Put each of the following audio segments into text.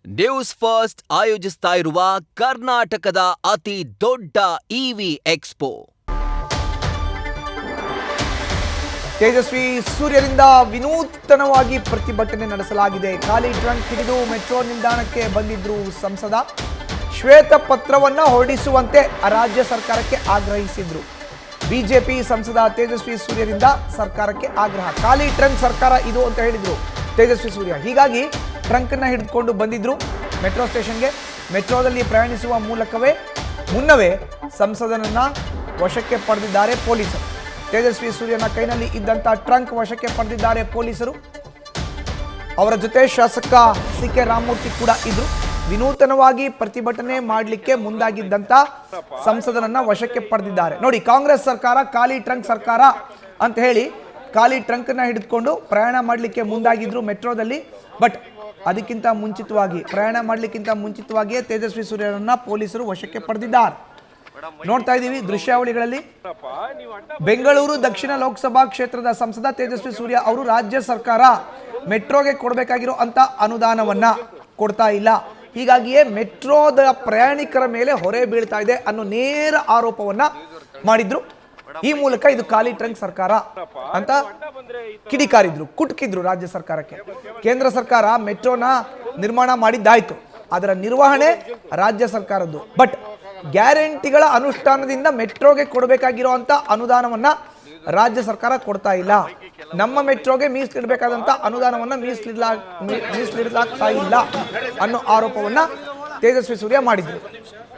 News first ಆಯೋಜಿಸ್ತಾ ಇರುವ ಕರ್ನಾಟಕದ ಅತಿ ದೊಡ್ಡ ಇವಿ ಎಕ್ಸ್ಪೋ. ತೇಜಸ್ವಿ ಸೂರ್ಯರಿಂದ ವಿನೂತನವಾಗಿ ಪ್ರತಿಭಟನೆ ನಡೆಸಲಾಗಿದೆ. ಖಾಲಿ ಟ್ರಂಕ್ ಹಿಡಿದು ಮೆಟ್ರೋ ನಿಲ್ದಾಣಕ್ಕೆ ಬಂದಿದ್ರು ಸಂಸದ. ಶ್ವೇತ ಪತ್ರವನ್ನ ಹೊರಡಿಸುವಂತೆ ರಾಜ್ಯ ಸರ್ಕಾರಕ್ಕೆ ಆಗ್ರಹಿಸಿದ್ರು. ಬಿಜೆಪಿ ಸಂಸದ ತೇಜಸ್ವಿ ಸೂರ್ಯರಿಂದ ಸರ್ಕಾರಕ್ಕೆ ಆಗ್ರಹ. ಖಾಲಿ ಟ್ರಂಕ್ ಸರ್ಕಾರ ಇದು ಅಂತ ಹೇಳಿದ್ರು ತೇಜಸ್ವಿ ಸೂರ್ಯ. ಹೀಗಾಗಿ ಟ್ರಂಕನ್ನು ಹಿಡಿದುಕೊಂಡು ಬಂದಿದ್ರು ಮೆಟ್ರೋ ಸ್ಟೇಷನ್ಗೆ. ಮೆಟ್ರೋದಲ್ಲಿ ಪ್ರಯಾಣಿಸುವ ಮುನ್ನವೇ ಸಂಸದನನ್ನ ವಶಕ್ಕೆ ಪಡೆದಿದ್ದಾರೆ ಪೊಲೀಸರು. ತೇಜಸ್ವಿ ಸೂರ್ಯನ ಕೈನಲ್ಲಿ ಇದ್ದಂಥ ಟ್ರಂಕ್ ವಶಕ್ಕೆ ಪಡೆದಿದ್ದಾರೆ ಪೊಲೀಸರು. ಅವರ ಜೊತೆ ಶಾಸಕ ಸಿ.ಕೆ. ರಾಮಮೂರ್ತಿ ಕೂಡ ಇದ್ರು. ವಿನೂತನವಾಗಿ ಪ್ರತಿಭಟನೆ ಮಾಡಲಿಕ್ಕೆ ಮುಂದಾಗಿದ್ದಂಥ ಸಂಸದನನ್ನ ವಶಕ್ಕೆ ಪಡೆದಿದ್ದಾರೆ. ನೋಡಿ, ಕಾಂಗ್ರೆಸ್ ಸರ್ಕಾರ ಖಾಲಿ ಟ್ರಂಕ್ ಸರ್ಕಾರ ಅಂತ ಹೇಳಿ ಖಾಲಿ ಟ್ರಂಕನ್ನು ಹಿಡಿದುಕೊಂಡು ಪ್ರಯಾಣ ಮಾಡಲಿಕ್ಕೆ ಮುಂದಾಗಿದ್ರು ಮೆಟ್ರೋದಲ್ಲಿ. ಬಟ್ ಅದಕ್ಕಿಂತ ಮುಂಚಿತವಾಗಿಯೇ ತೇಜಸ್ವಿ ಸೂರ್ಯನನ್ನ ಪೊಲೀಸರು ವಶಕ್ಕೆ ಪಡೆದಿದ್ದಾರೆ. ನೋಡ್ತಾ ಇದ್ದೀವಿ ದೃಶ್ಯಾವಳಿಗಳಲ್ಲಿ. ಬೆಂಗಳೂರು ದಕ್ಷಿಣ ಲೋಕಸಭಾ ಕ್ಷೇತ್ರದ ಸಂಸದ ತೇಜಸ್ವಿ ಸೂರ್ಯ ಅವರು ರಾಜ್ಯ ಸರ್ಕಾರ ಮೆಟ್ರೋಗೆ ಕೊಡಬೇಕಾಗಿರೋ ಅಂತ ಅನುದಾನವನ್ನ ಕೊಡ್ತಾ ಇಲ್ಲ, ಹೀಗಾಗಿಯೇ ಮೆಟ್ರೋದ ಪ್ರಯಾಣಿಕರ ಮೇಲೆ ಹೊರೆ ಬೀಳ್ತಾ ಇದೆ ಅನ್ನೋ ನೇರ ಆರೋಪವನ್ನ ಮಾಡಿದ್ರು. ಈ ಮೂಲಕ ಇದು ಖಾಲಿ ಟ್ರಂಕ್ ಸರ್ಕಾರ ಅಂತ ಕಿಡಿಕಾರಿದ್ರು, ಕುಟುಕಿದ್ರು ರಾಜ್ಯ ಸರ್ಕಾರಕ್ಕೆ. ಕೇಂದ್ರ ಸರ್ಕಾರ ಮೆಟ್ರೋನ ನಿರ್ಮಾಣ ಮಾಡಿದ್ದಾಯ್ತು, ಅದರ ನಿರ್ವಹಣೆ ರಾಜ್ಯ ಸರ್ಕಾರದ್ದು. ಬಟ್ ಗ್ಯಾರಂಟಿಗಳ ಅನುಷ್ಠಾನದಿಂದ ಮೆಟ್ರೋಗೆ ಕೊಡಬೇಕಾಗಿರುವಂತ ಅನುದಾನವನ್ನ ರಾಜ್ಯ ಸರ್ಕಾರ ಕೊಡ್ತಾ ಇಲ್ಲ. ನಮ್ಮ ಮೆಟ್ರೋಗೆ ಮೀಸಲಿಡಬೇಕಾದಂತ ಅನುದಾನವನ್ನ ಮೀಸಲಿಡಲಾಗ್ತಾ ಇಲ್ಲ ಅನ್ನೋ ಆರೋಪವನ್ನ ತೇಜಸ್ವಿ ಸೂರ್ಯ ಮಾಡಿದ್ರು.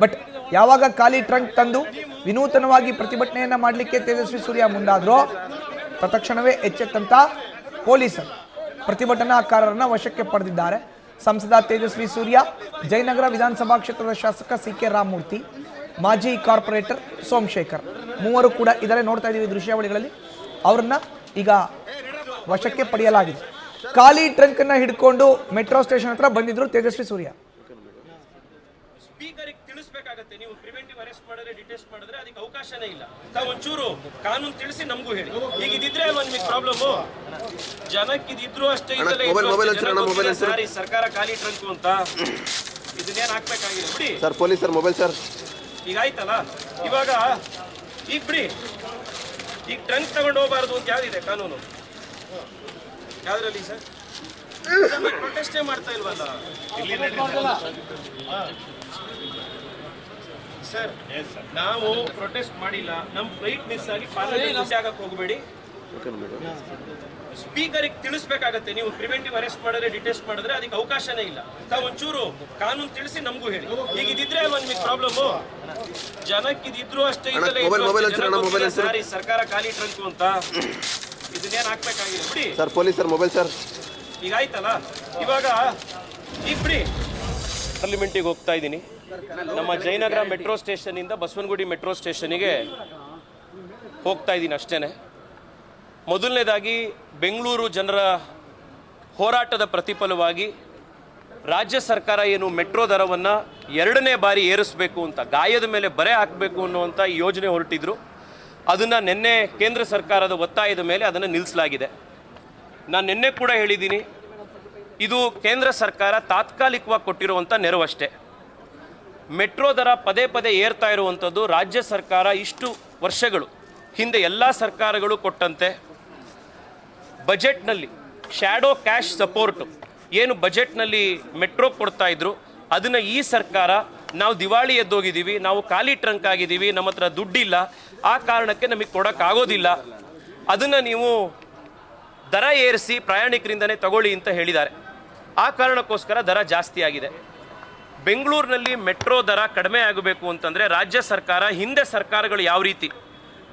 ಬಟ್ ಯಾವಾಗ ಖಾಲಿ ಟ್ರಂಕ್ ತಂದು ವಿನೂತನವಾಗಿ ಪ್ರತಿಭಟನೆಯನ್ನ ಮಾಡಲಿಕ್ಕೆ ತೇಜಸ್ವಿ ಸೂರ್ಯ ಮುಂದಾದ್ರೋ ತತ್ಕ್ಷಣವೇ ಎಚ್ಚೆತ್ತಂತ ಪೊಲೀಸರು ಪ್ರತಿಭಟನಾಕಾರರನ್ನ ವಶಕ್ಕೆ ಪಡೆದಿದ್ದಾರೆ. ಸಂಸದ ತೇಜಸ್ವಿ ಸೂರ್ಯ, ಜಯನಗರ ವಿಧಾನಸಭಾ ಕ್ಷೇತ್ರದ ಶಾಸಕ ಸಿ.ಕೆ. ರಾಮಮೂರ್ತಿ, ಮಾಜಿ ಕಾರ್ಪೊರೇಟರ್ ಸೋಮಶೇಖರ್, ಮೂವರು ಕೂಡ ಇದರೇ ನೋಡ್ತಾ ಇದ್ದೀವಿ ದೃಶ್ಯಾವಳಿಗಳಲ್ಲಿ. ಅವರನ್ನ ಈಗ ವಶಕ್ಕೆ ಪಡೆಯಲಾಗಿದೆ. ಖಾಲಿ ಟ್ರಂಕ್ ಅನ್ನ ಹಿಡ್ಕೊಂಡು ಮೆಟ್ರೋ ಸ್ಟೇಷನ್ ಹತ್ರ ಬಂದಿದ್ರು ತೇಜಸ್ವಿ ಸೂರ್ಯ. ಸ್ಪೀಕರಿಗೆ ತಿಳಿಸಬೇಕಾಗುತ್ತೆ, ನೀವು ಪ್ರಿವೆಂಟಿವ್ ಅರೆಸ್ಟ್ ಮಾಡಿದ್ರೆ ಡಿಟೆಸ್ಟ್ ಮಾಡಿದ್ರೆ ಅದಕ್ಕೆ ಅವಕಾಶನೇ ಇಲ್ಲ. ತಾವು ಒಂಚೂರು ಕಾನೂನು ತಿಳಿಸಿ ನಮಗೂ ಹೇಳಿ. ಈಗ ಇದಿದ್ರೆ ನಿಮಗೆ ಪ್ರಾಬ್ಲಮ್, ಜನಕ್ಕೆ ಇದಿದ್ರು ಅಷ್ಟೇ ಸಾರಿ ಸರ್ಕಾರ ಖಾಲಿ ಟ್ರಂಕ್ ಅಂತ ಇದನ್ನೇನು ಹಾಕ್ಬೇಕಾಗಿಲ್ಲ ಬಿಡಿ ಸರ್. ಪೊಲೀಸರ್ ಮೊಬೈಲ್ ಸರ್ ಈಗ ಆಯ್ತಲ್ಲ, ಇವಾಗ ಈಗ ಬಿಡಿ. ಈಗ ಟ್ರಂಕ್ ತಗೊಂಡು ಹೋಗಬಾರ್ದು ಅಂತ ಯಾವ್ದಿದೆ ಕಾನೂನು? ಯಾವ್ದ್ರಲ್ಲಿ ಸರ್? ಪ್ರೊಟೆಸ್ಟೇ ಮಾಡ್ತಾ ಇಲ್ವಲ್ಲ ಸರ್. ನಾವು ಪ್ರೊಟೆಸ್ಟ್ ಮಾಡಿಲ್ಲ, ನಮ್ಮ ಫ್ಲೈಟ್ ಮಿಸ್ ಆಗಿ ಪಾರ್ಲಿಮೆಂಟ್ ಆಗಕ್ಕೆ ಹೋಗಬೇಡಿ. ಸ್ಪೀಕರಿಗೆ ತಿಳಿಸಬೇಕಾಗತ್ತೆ, ನೀವು ಪ್ರಿವೆಂಟಿವ್ ಅರೆಸ್ಟ್ ಮಾಡಿದ್ರೆ ಡಿಟೆಸ್ಟ್ ಮಾಡಿದ್ರೆ ಅದಕ್ಕೆ ಅವಕಾಶನೇ ಇಲ್ಲ. ತಾವು ಒಂಚೂರು ಕಾನೂನು ತಿಳಿಸಿ ನಮಗೂ ಹೇಳಿ. ಈಗ ಇದಿದ್ರೆ ನಿಮಗೆ ಪ್ರಾಬ್ಲಮ್, ಜನಕ್ಕೆ ಇದಿದ್ರು ಅಷ್ಟೇ ಸಾರಿ ಸರ್ಕಾರ ಖಾಲಿ ಟ್ರಂಕ್ ಅಂತ ಇದನ್ನೇನು ಹಾಕ್ಬೇಕಾಗಿಲ್ಲ ಬಿಡಿ ಸರ್. ಪೊಲೀಸರ್ ಮೊಬೈಲ್ ಸರ್ ಈಗ ಆಯ್ತಲ್ಲ, ಇವಾಗ ಈಗ ಬಿಡಿ. ಪಾರ್ಲಿಮೆಂಟಿಗೆ ಹೋಗ್ತಾ ಇದ್ದೀನಿ. ನಮ್ಮ ಜಯನಗರ ಮೆಟ್ರೋ ಸ್ಟೇಷನ್ ಇಂದ ಬಸವನಗುಡಿ ಮೆಟ್ರೋ ಸ್ಟೇಷನಿಗೆ ಹೋಗ್ತಾ ಇದ್ದೀನಿ ಅಷ್ಟೇನೆ. ಮೊದಲನೇದಾಗಿ ಬೆಂಗಳೂರು ಜನರ ಹೋರಾಟದ ಪ್ರತಿಫಲವಾಗಿ ರಾಜ್ಯ ಸರ್ಕಾರ ಏನು ಮೆಟ್ರೋ ದರವನ್ನು 2ನೇ ಬಾರಿ ಏರಿಸಬೇಕು ಅಂತ, ಗಾಯದ ಮೇಲೆ ಬರೆ ಹಾಕಬೇಕು ಅನ್ನುವಂಥ ಯೋಜನೆ ಹೊರಟಿದ್ರು. ಅದನ್ನು ನಿನ್ನೆ ಕೇಂದ್ರ ಸರ್ಕಾರದ ಒತ್ತಾಯದ ಮೇಲೆ ಅದನ್ನು ನಿಲ್ಲಿಸಲಾಗಿದೆ. ನಾನು ನಿನ್ನೆ ಕೂಡ ಹೇಳಿದ್ದೀನಿ, ಇದು ಕೇಂದ್ರ ಸರ್ಕಾರ ತಾತ್ಕಾಲಿಕವಾಗಿ ಕೊಟ್ಟಿರುವಂಥ ನೆರವಷ್ಟೇ. ಮೆಟ್ರೋ ದರ ಪದೇ ಪದೇ ಏರ್ತಾ ಇರುವಂಥದ್ದು ರಾಜ್ಯ ಸರ್ಕಾರ ಇಷ್ಟು ವರ್ಷಗಳು ಹಿಂದೆ ಎಲ್ಲ ಸರ್ಕಾರಗಳು ಕೊಟ್ಟಂತೆ ಬಜೆಟ್ನಲ್ಲಿ ಶ್ಯಾಡೋ ಕ್ಯಾಶ್ ಸಪೋರ್ಟು ಏನು ಬಜೆಟ್ನಲ್ಲಿ ಮೆಟ್ರೋ ಕೊಡ್ತಾ ಇದ್ರು, ಅದನ್ನು ಈ ಸರ್ಕಾರ ನಾವು ದಿವಾಳಿ ಎದ್ದೋಗಿದ್ದೀವಿ, ನಾವು ಖಾಲಿ ಟ್ರಂಕ್ ಆಗಿದ್ದೀವಿ, ನಮ್ಮ ಹತ್ರ ದುಡ್ಡಿಲ್ಲ, ಆ ಕಾರಣಕ್ಕೆ ನಮಗೆ ಕೊಡೋಕ್ಕಾಗೋದಿಲ್ಲ, ಅದನ್ನು ನೀವು ದರ ಏರಿಸಿ ಪ್ರಯಾಣಿಕರಿಂದನೇ ತಗೊಳ್ಳಿ ಅಂತ ಹೇಳಿದ್ದಾರೆ. ಆ ಕಾರಣಕ್ಕೋಸ್ಕರ ದರ ಜಾಸ್ತಿ ಆಗಿದೆ. ಬೆಂಗಳೂರಿನಲ್ಲಿ ಮೆಟ್ರೋ ದರ ಕಡಿಮೆ ಆಗಬೇಕು ಅಂತಂದರೆ ರಾಜ್ಯ ಸರ್ಕಾರ, ಹಿಂದೆ ಸರ್ಕಾರಗಳು ಯಾವ ರೀತಿ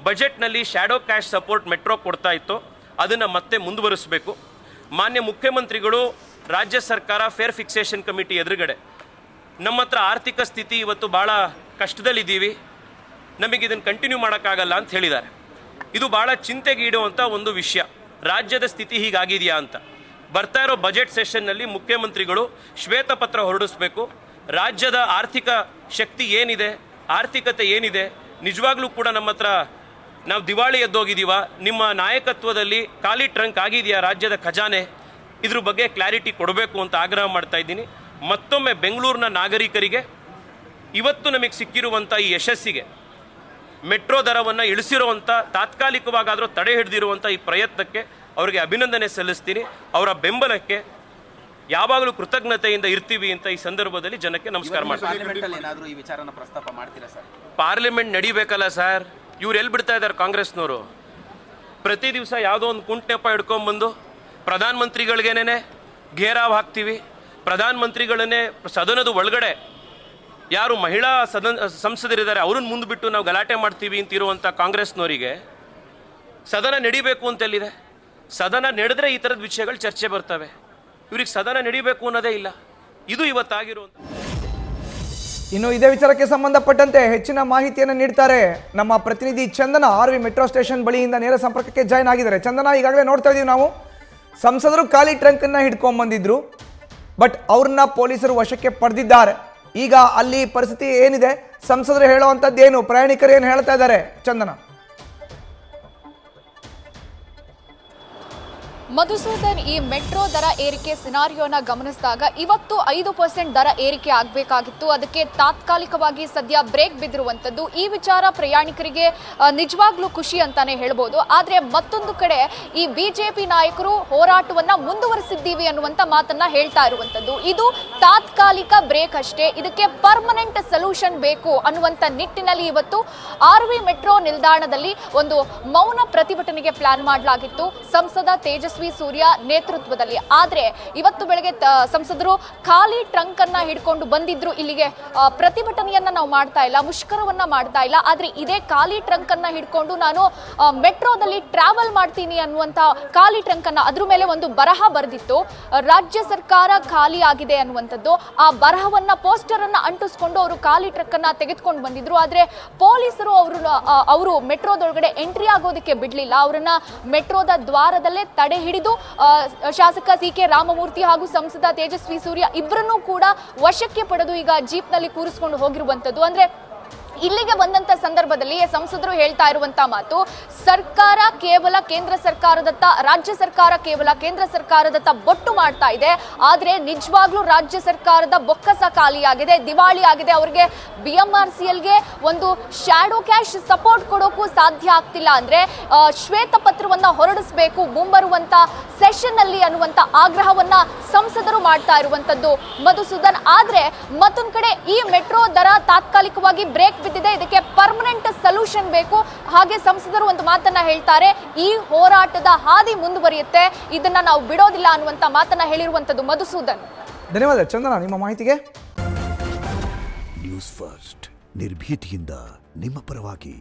ಬಜೆಟ್ನಲ್ಲಿ ಶ್ಯಾಡೋ ಕ್ಯಾಶ್ ಸಪೋರ್ಟ್ ಮೆಟ್ರೋ ಕೊಡ್ತಾ ಇತ್ತು ಅದನ್ನು ಮತ್ತೆ ಮುಂದುವರಿಸಬೇಕು. ಮಾನ್ಯ ಮುಖ್ಯಮಂತ್ರಿಗಳು, ರಾಜ್ಯ ಸರ್ಕಾರ ಫೇರ್ ಫಿಕ್ಸೇಷನ್ ಕಮಿಟಿ ಎದುರುಗಡೆ ನಮ್ಮ ಹತ್ರ ಆರ್ಥಿಕ ಸ್ಥಿತಿ ಇವತ್ತು ಭಾಳ ಕಷ್ಟದಲ್ಲಿದ್ದೀವಿ, ನಮಗೆ ಇದನ್ನು ಕಂಟಿನ್ಯೂ ಮಾಡೋಕ್ಕಾಗಲ್ಲ ಅಂತ ಹೇಳಿದ್ದಾರೆ. ಇದು ಭಾಳ ಚಿಂತೆಗೀಡುವಂಥ ಒಂದು ವಿಷಯ. ರಾಜ್ಯದ ಸ್ಥಿತಿ ಹೀಗಾಗಿದೆಯಾ ಅಂತ ಬರ್ತಾ ಇರೋ ಬಜೆಟ್ ಸೆಷನ್ನಲ್ಲಿ ಮುಖ್ಯಮಂತ್ರಿಗಳು ಶ್ವೇತಪತ್ರ ಹೊರಡಿಸಬೇಕು. ರಾಜ್ಯದ ಆರ್ಥಿಕ ಶಕ್ತಿ ಏನಿದೆ, ಆರ್ಥಿಕತೆ ಏನಿದೆ, ನಿಜವಾಗ್ಲೂ ಕೂಡ ನಮ್ಮ ಹತ್ರ ನಾವು ದಿವಾಳಿ ಎದ್ದೋಗಿದ್ದೀವ, ನಿಮ್ಮ ನಾಯಕತ್ವದಲ್ಲಿ ಖಾಲಿ ಟ್ರಂಕ್ ಆಗಿದೆಯಾ ರಾಜ್ಯದ ಖಜಾನೆ, ಇದ್ರ ಬಗ್ಗೆ ಕ್ಲಾರಿಟಿ ಕೊಡಬೇಕು ಅಂತ ಆಗ್ರಹ ಮಾಡ್ತಾ ಇದ್ದೀನಿ. ಮತ್ತೊಮ್ಮೆ ಬೆಂಗಳೂರಿನ ನಾಗರಿಕರಿಗೆ ಇವತ್ತು ನಮಗೆ ಸಿಕ್ಕಿರುವಂಥ ಈ ಯಶಸ್ಸಿಗೆ, ಮೆಟ್ರೋ ದರವನ್ನು ಇಳಿಸಿರುವಂಥ, ತಾತ್ಕಾಲಿಕವಾಗಾದರೂ ತಡೆ ಹಿಡಿದಿರುವಂಥ ಈ ಪ್ರಯತ್ನಕ್ಕೆ ಅವರಿಗೆ ಅಭಿನಂದನೆ ಸಲ್ಲಿಸ್ತೀನಿ. ಅವರ ಬೆಂಬಲಕ್ಕೆ ಯಾವಾಗಲೂ ಕೃತಜ್ಞತೆಯಿಂದ ಇರ್ತೀವಿ ಅಂತ ಈ ಸಂದರ್ಭದಲ್ಲಿ ಜನಕ್ಕೆ ನಮಸ್ಕಾರ ಮಾಡ್ತೀನಿ. ಪಾರ್ಲಿಮೆಂಟ್ ನಡಿಬೇಕಲ್ಲ ಸರ್, ಇವ್ರು ಎಲ್ಲಿ ಬಿಡ್ತಾ ಇದ್ದಾರೆ ಕಾಂಗ್ರೆಸ್ನವರು? ಪ್ರತಿ ದಿವಸ ಯಾವುದೋ ಒಂದು ಕುಂಟೆಪ್ಪ ಹಿಡ್ಕೊಂಡ್ಬಂದು ಪ್ರಧಾನಮಂತ್ರಿಗಳಿಗೇನೆ ಘೇರಾವ್ ಹಾಕ್ತೀವಿ. ಪ್ರಧಾನಮಂತ್ರಿಗಳನ್ನೇ ಸದನದ ಒಳಗಡೆ ಯಾರು ಮಹಿಳಾ ಸಂಸದರಿದ್ದಾರೆ ಅವ್ರನ್ನ ಮುಂದೆ ನಾವು ಗಲಾಟೆ ಮಾಡ್ತೀವಿ ಅಂತಿರುವಂಥ ಕಾಂಗ್ರೆಸ್ನವರಿಗೆ ಸದನ ನಡಿಬೇಕು ಅಂತೆಲ್ಲಿದೆ? ಸದನ ನಡೆದ್ರೆ ಈ ಥರದ ವಿಷಯಗಳು ಚರ್ಚೆ ಬರ್ತವೆ. ಇವ್ರಿಗೆ ಸದನ ನಡಿಬೇಕು ಅನ್ನೋದೇ ಇಲ್ಲ. ಇದು ಇವತ್ತಾಗಿರುವಂಥ. ಇನ್ನು ಇದೇ ವಿಚಾರಕ್ಕೆ ಸಂಬಂಧಪಟ್ಟಂತೆ ಹೆಚ್ಚಿನ ಮಾಹಿತಿಯನ್ನು ನೀಡ್ತಾರೆ ನಮ್ಮ ಪ್ರತಿನಿಧಿ ಚಂದನ. RV ಮೆಟ್ರೋ ಸ್ಟೇಷನ್ ಬಳಿಯಿಂದ ನೇರ ಸಂಪರ್ಕಕ್ಕೆ ಜಾಯ್ನ್ ಆಗಿದ್ದಾರೆ. ಚಂದನ, ಈಗಾಗಲೇ ನೋಡ್ತಾ ಇದೀವಿ ನಾವು, ಸಂಸದರು ಖಾಲಿ ಟ್ರಂಕ್ ಅನ್ನ ಹಿಡ್ಕೊಂಡ್ ಬಂದಿದ್ರು, ಬಟ್ ಅವ್ರನ್ನ ಪೊಲೀಸರು ವಶಕ್ಕೆ ಪಡೆದಿದ್ದಾರೆ. ಈಗ ಅಲ್ಲಿ ಪರಿಸ್ಥಿತಿ ಏನಿದೆ, ಸಂಸದರು ಹೇಳುವಂಥದ್ದು ಏನು, ಪ್ರಯಾಣಿಕರು ಏನು ಹೇಳ್ತಾ ಇದ್ದಾರೆ ಚಂದನ? ಮಧುಸೂದನ್, ಈ ಮೆಟ್ರೋ ದರ ಏರಿಕೆ ಸಿನಾರಿಯೋನ ಗಮನಿಸಿದಾಗ ಇವತ್ತು 5% ದರ ಏರಿಕೆ ಆಗಬೇಕಾಗಿತ್ತು. ಅದಕ್ಕೆ ತಾತ್ಕಾಲಿಕವಾಗಿ ಸದ್ಯ ಬ್ರೇಕ್ ಬಿದ್ದಿರುವಂಥದ್ದು. ಈ ವಿಚಾರ ಪ್ರಯಾಣಿಕರಿಗೆ ನಿಜವಾಗ್ಲೂ ಖುಷಿ ಅಂತಾನೆ ಹೇಳ್ಬೋದು. ಆದರೆ ಮತ್ತೊಂದು ಕಡೆ ಈ ಬಿಜೆಪಿ ನಾಯಕರು ಹೋರಾಟವನ್ನ ಮುಂದುವರಿಸಿದ್ದೀವಿ ಅನ್ನುವಂಥ ಮಾತನ್ನ ಹೇಳ್ತಾ ಇರುವಂಥದ್ದು. ಇದು ತಾತ್ಕಾಲಿಕ ಬ್ರೇಕ್ ಅಷ್ಟೇ, ಇದಕ್ಕೆ ಪರ್ಮನೆಂಟ್ ಸೊಲ್ಯೂಷನ್ ಬೇಕು ಅನ್ನುವಂಥ ನಿಟ್ಟಿನಲ್ಲಿ ಇವತ್ತು RV ಮೆಟ್ರೋ ನಿಲ್ದಾಣದಲ್ಲಿ ಒಂದು ಮೌನ ಪ್ರತಿಭಟನೆಗೆ ಪ್ಲಾನ್ ಮಾಡಲಾಗಿತ್ತು ಸಂಸದ ತೇಜಸ್ವಿ ಸೂರ್ಯ ನೇತೃತ್ವದಲ್ಲಿ. ಆದ್ರೆ ಇವತ್ತು ಬೆಳಗ್ಗೆ ಸಂಸದರು ಖಾಲಿ ಟ್ರಂಕ್ ಅನ್ನ ಹಿಡ್ಕೊಂಡು ಬಂದಿದ್ರು. ಇಲ್ಲಿಗೆ ಪ್ರತಿಭಟನೆಯನ್ನ ನಾವು ಮಾಡ್ತಾ ಇಲ್ಲ, ಮುಷ್ಕರವನ್ನ ಮಾಡ್ತಾ ಇಲ್ಲ. ಆದ್ರೆ ಇದೇ ಖಾಲಿ ಟ್ರಂಕ್ ಅನ್ನ ಹಿಡ್ಕೊಂಡು ನಾನು ಮೆಟ್ರೋದಲ್ಲಿ ಟ್ರಾವೆಲ್ ಮಾಡ್ತೀನಿ ಅನ್ನುವಂತ ಖಾಲಿ ಟ್ರಂಕ್ ಅನ್ನ, ಅದ್ರ ಮೇಲೆ ಒಂದು ಬರಹ ಬರೆದಿತ್ತು, ರಾಜ್ಯ ಸರ್ಕಾರ ಖಾಲಿ ಆಗಿದೆ ಅನ್ನುವಂಥದ್ದು. ಆ ಬರಹವನ್ನ, ಪೋಸ್ಟರ್ ಅನ್ನ ಅಂಟಿಸ್ಕೊಂಡು ಅವರು ಖಾಲಿ ಟ್ರಕ್ ಅನ್ನ ತೆಗೆದುಕೊಂಡು ಬಂದಿದ್ರು. ಆದ್ರೆ ಪೊಲೀಸರು ಅವರು ಮೆಟ್ರೋದೊಳಗಡೆ ಎಂಟ್ರಿ ಆಗೋದಕ್ಕೆ ಬಿಡ್ಲಿಲ್ಲ. ಅವರನ್ನ ಮೆಟ್ರೋದ ದ್ವಾರದಲ್ಲೇ ತಡೆ ಹಿಡಿದು ಶಾಸಕ CK ರಾಮಮೂರ್ತಿ ಹಾಗೂ ಸಂಸದ ತೇಜಸ್ವಿ ಸೂರ್ಯ ಇಬ್ಬರನ್ನೂ ಕೂಡ ವಶಕ್ಕೆ ಪಡೆದು ಈಗ ಜೀಪ್ನಲ್ಲಿ ಕೂರಿಸಿಕೊಂಡು ಹೋಗಿರುವಂಥದ್ದು. ಅಂದ್ರೆ ಇಲ್ಲಿಗೆ ಬಂದಂತ ಸಂದರ್ಭದಲ್ಲಿ ಸಂಸದರು ಹೇಳ್ತಾ ಇರುವಂತ ಮಾತು, ಸರ್ಕಾರ ಕೇವಲ ಕೇಂದ್ರ ಸರ್ಕಾರದತ್ತ, ರಾಜ್ಯ ಸರ್ಕಾರ ಕೇವಲ ಕೇಂದ್ರ ಸರ್ಕಾರದತ್ತ ಬೊಟ್ಟು ಮಾಡ್ತಾ ಇದೆ. ಆದ್ರೆ ನಿಜವಾಗ್ಲೂ ರಾಜ್ಯ ಸರ್ಕಾರದ ಬೊಕ್ಕಸ ಖಾಲಿಯಾಗಿದೆ, ದಿವಾಳಿ ಆಗಿದೆ. ಅವರಿಗೆ BMRCLಗೆ ಒಂದು ಶ್ಯಾಡೋ ಕ್ಯಾಶ್ ಸಪೋರ್ಟ್ ಕೊಡೋಕ್ಕೂ ಸಾಧ್ಯ ಆಗ್ತಿಲ್ಲ. ಅಂದ್ರೆ ಶ್ವೇತ ಪತ್ರವನ್ನ ಹೊರಡಿಸಬೇಕು ಮುಂಬರುವಂತ ಸೆಷನ್ ಅಲ್ಲಿ ಅನ್ನುವಂತ ಆಗ್ರಹವನ್ನ ಸಂಸದರು ಮಾಡ್ತಾ ಇರುವಂತದ್ದು ಮಧುಸೂದನ್. ಆದ್ರೆ ಮತ್ತೊಂದ್ ಕಡೆ ಈ ಮೆಟ್ರೋ ದರ ತಾತ್ಕಾಲಿಕವಾಗಿ ಬ್ರೇಕ್ ಬಿದ್ದಿದೆ, ಇದಕ್ಕೆ ಪರ್ಮನೆಂಟ್ ಸೊಲ್ಯೂಷನ್ ಬೇಕು. ಹಾಗೆ ಸಂಸದರು ಒಂದು ಮಾತನ್ನ ಹೇಳ್ತಾರೆ, ಈ ಹೋರಾಟದ ಹಾದಿ ಮುಂದುವರಿಯುತ್ತೆ, ಇದನ್ನ ನಾವು ಬಿಡೋದಿಲ್ಲ ಅನ್ನುವಂತ ಮಾತನ್ನ ಹೇಳಿರುವಂತದ್ದು ಮಧುಸೂದನ್. ಧನ್ಯವಾದ ಚಂದನ ನಿಮ್ಮ ಮಾಹಿತಿಗೆ. ನ್ಯೂಸ್ ಫಸ್ಟ್ ನಿರ್ಭೀತಿಯಿಂದ ನಿಮ್ಮ ಪರವಾಗಿ.